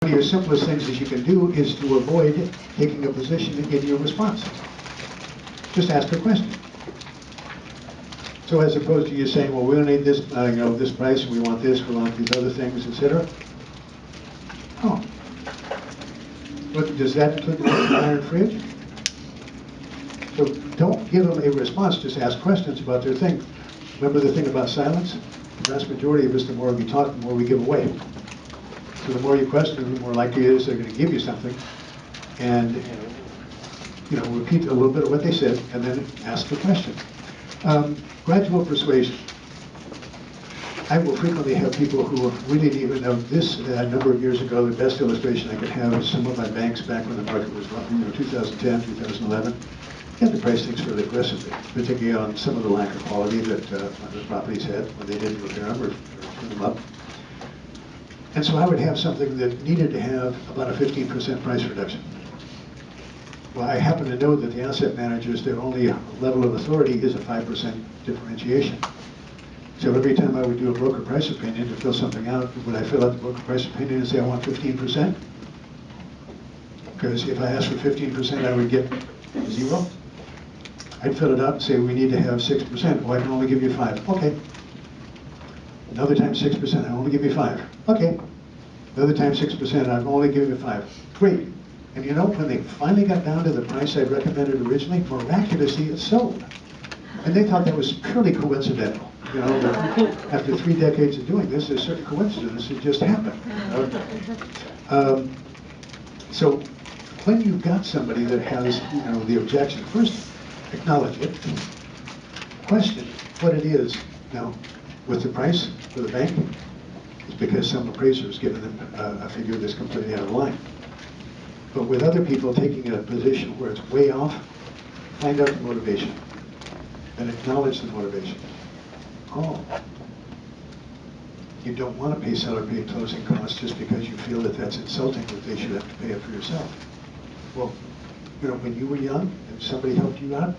One of your simplest things that you can do is to avoid taking a position in your response. Just ask a question. So as opposed to you saying, well, we don't need this, this price, we want this, we want these other things, etc. Oh. But does that include the iron fridge? So don't give them a response, just ask questions about their thing. Remember the thing about silence? The vast majority of us, the more we talk, the more we give away. So the more you question, the more likely it is they're going to give you something. And repeat a little bit of what they said, and then ask the question. Gradual persuasion. I will frequently have people who really need to know this. A number of years ago, the best illustration I could have is some of my banks back when the market was 2010, 2011. They had to price things fairly aggressively, particularly on some of the lack of quality that the properties had when they didn't repair them or turn them up. And so I would have something that needed to have about a 15% price reduction. Well, I happen to know that the asset managers, their only level of authority is a 5% differentiation. So every time I would do a broker price opinion to fill something out, would I fill out the broker price opinion and say I want 15%? Because if I asked for 15%, I would get 0. I'd fill it out and say we need to have 6%. Well, I can only give you 5. Okay. Another time 6%, I only give you 5. Okay. Another time 6%, I only give you 5. Great. And you know, when they finally got down to the price I'd recommended originally, miraculously it sold. And they thought that was purely coincidental. You know, after 3 decades of doing this, there's certain coincidences that just happen. So when you've got somebody that has, the objection, first acknowledge it, question what it is. Now, with the price for the bank, it's because some appraiser has given them a figure that's completely out of line. But with other people taking a position where it's way off, find out the motivation and acknowledge the motivation. Oh, you don't want to pay seller paid closing costs just because you feel that that's insulting, that they should have to pay it for yourself. Well, when you were young and somebody helped you out,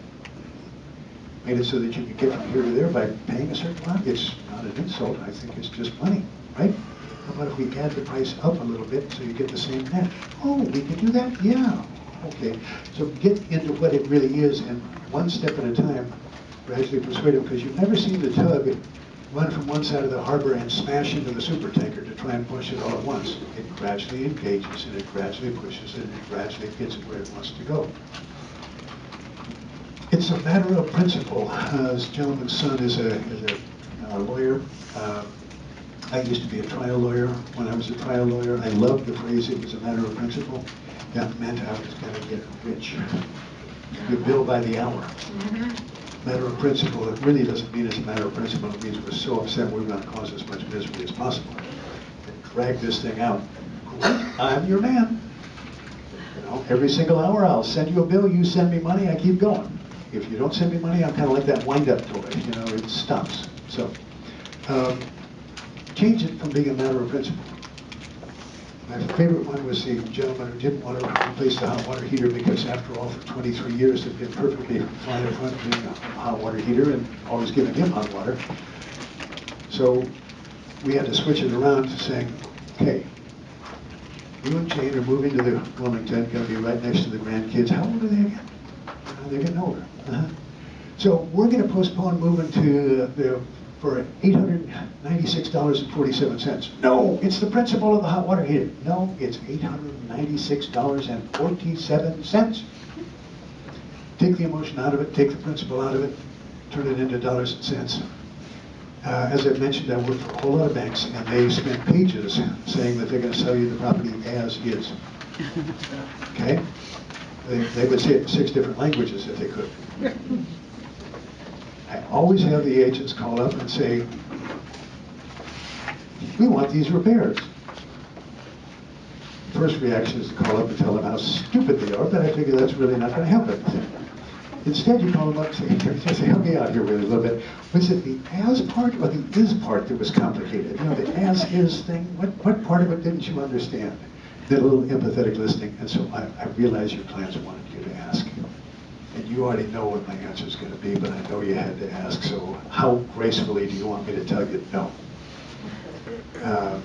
made it so that you could get from here to there by paying a certain amount, it's not an insult. I think it's just money, right? How about if we add the price up a little bit so you get the same net? Oh, we can do that? Yeah. Okay. So get into what it really is, and one step at a time, gradually persuade them, because you've never seen the tug run from one side of the harbor and smash into the supertanker to try and push it all at once. It gradually engages, and it gradually pushes it, and it gradually gets it where it wants to go. It's a matter of principle. This gentleman's son is a lawyer. I used to be a trial lawyer. When I was a trial lawyer, I loved the phrase, it was a matter of principle. That meant I was going to get rich. You bill by the hour. Matter of principle, it really doesn't mean it's a matter of principle. It means we're so upset we're going to cause as much misery as possible. And drag this thing out. I'm your man. Every single hour I'll send you a bill, you send me money, I keep going. If you don't send me money, I'm kind of like that wind-up toy. It stops. So, change it from being a matter of principle. My favorite one was the gentleman who didn't want to replace the hot water heater because after all, for 23 years, it had been perfectly fine and functioning a hot water heater and always giving him hot water. So we had to switch it around to saying, okay, you and Jane are moving to the Wilmington, going to be right next to the grandkids. How old are they again? They're getting older. So we're going to postpone moving to for $896.47. No, it's the principle of the hot water heater. No, it's $896.47. Take the emotion out of it, take the principle out of it, turn it into dollars and cents. As I mentioned, I work for a whole lot of banks, and they spend pages saying that they're going to sell you the property as is. Okay? They would say it in 6 different languages if they could. I always have the agents call up and say, we want these repairs. First reaction is to call up and tell them how stupid they are, but I figure that's really not going to help anything. Instead, you call them up and say, help me out here really a little bit. Was it the as part or the is part that was complicated? The as is thing, what part of it didn't you understand? Did a little empathetic listening, and so I realized your clients wanted you to ask. And you already know what my answer is going to be, but I know you had to ask, so how gracefully do you want me to tell you no? At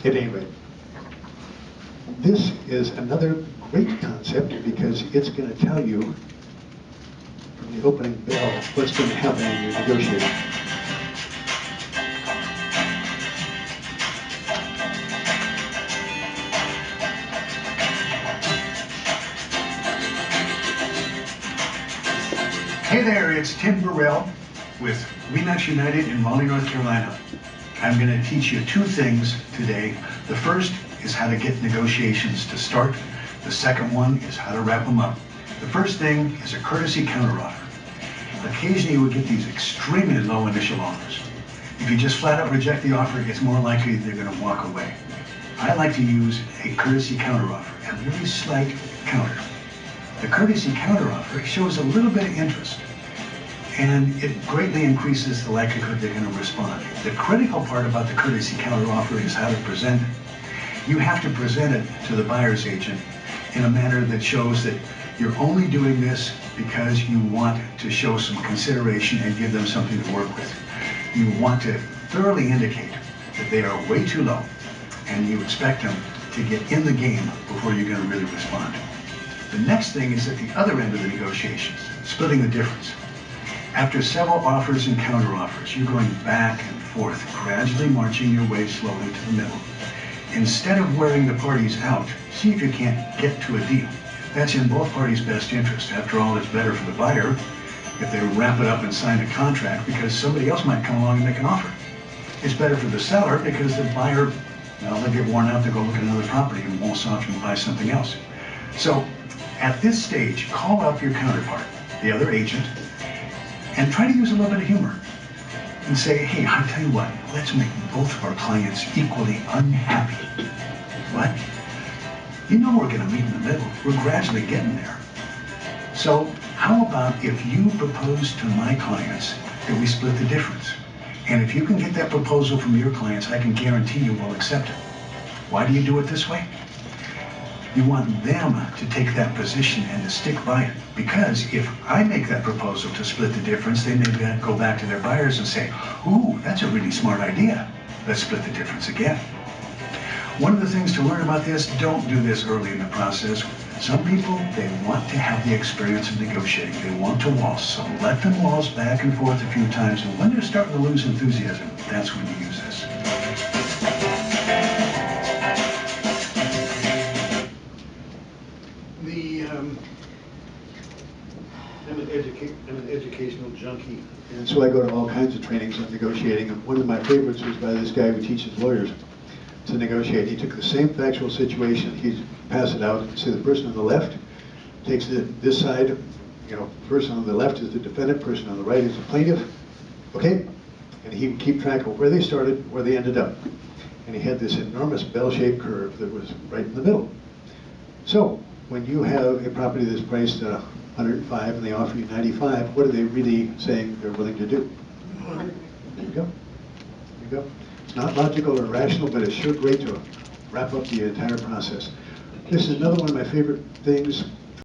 any rate, This is another great concept because it's going to tell you from the opening bell what's going to happen when you're negotiating. Hey there, it's Tim Burrell with RE/MAX United in Raleigh, North Carolina. I'm going to teach you two things today. The first is how to get negotiations to start. The second one is how to wrap them up. The first thing is a courtesy counteroffer. Occasionally you will get these extremely low initial offers. If you just flat out reject the offer, it's more likely they're going to walk away. I like to use a courtesy counteroffer, a really slight counter. The courtesy counteroffer shows a little bit of interest, and it greatly increases the likelihood they're going to respond. The critical part about the courtesy counteroffer is how to present it. You have to present it to the buyer's agent in a manner that shows that you're only doing this because you want to show some consideration and give them something to work with. You want to thoroughly indicate that they are way too low, and you expect them to get in the game before you're going to really respond. The next thing is at the other end of the negotiations, splitting the difference. After several offers and counteroffers, you're going back and forth, gradually marching your way slowly to the middle. Instead of wearing the parties out, see if you can't get to a deal. That's in both parties' best interest. After all, it's better for the buyer if they wrap it up and sign a contract because somebody else might come along and make an offer. It's better for the seller because the buyer, well, they'll get worn out to go look at another property and won't stop and buy something else. So at this stage, call up your counterpart, the other agent, and try to use a little bit of humor. And say, hey, I tell you what, let's make both of our clients equally unhappy. What? You know we're going to meet in the middle. We're gradually getting there. So how about if you propose to my clients that we split the difference? And if you can get that proposal from your clients, I can guarantee you will accept it. Why do you do it this way? You want them to take that position and to stick by it. Because if I make that proposal to split the difference, they may go back to their buyers and say, ooh, that's a really smart idea. Let's split the difference again. One of the things to learn about this, don't do this early in the process. Some people, they want to have the experience of negotiating. They want to waltz, so let them waltz back and forth a few times. And when they're starting to lose enthusiasm, that's when you use this. I'm an educational junkie, and so I go to all kinds of trainings on negotiating. And one of my favorites was by this guy who teaches lawyers to negotiate. He took the same factual situation, he'd pass it out, say the person on the left takes this side, you know, person on the left is the defendant, person on the right is the plaintiff, okay? And he would keep track of where they started, where they ended up. And he had this enormous bell-shaped curve that was right in the middle. So, when you have a property that's priced at 105 and they offer you 95, what are they really saying they're willing to do? There you go. There you go. It's not logical or rational, but it's sure great to wrap up the entire process. This is another one of my favorite things.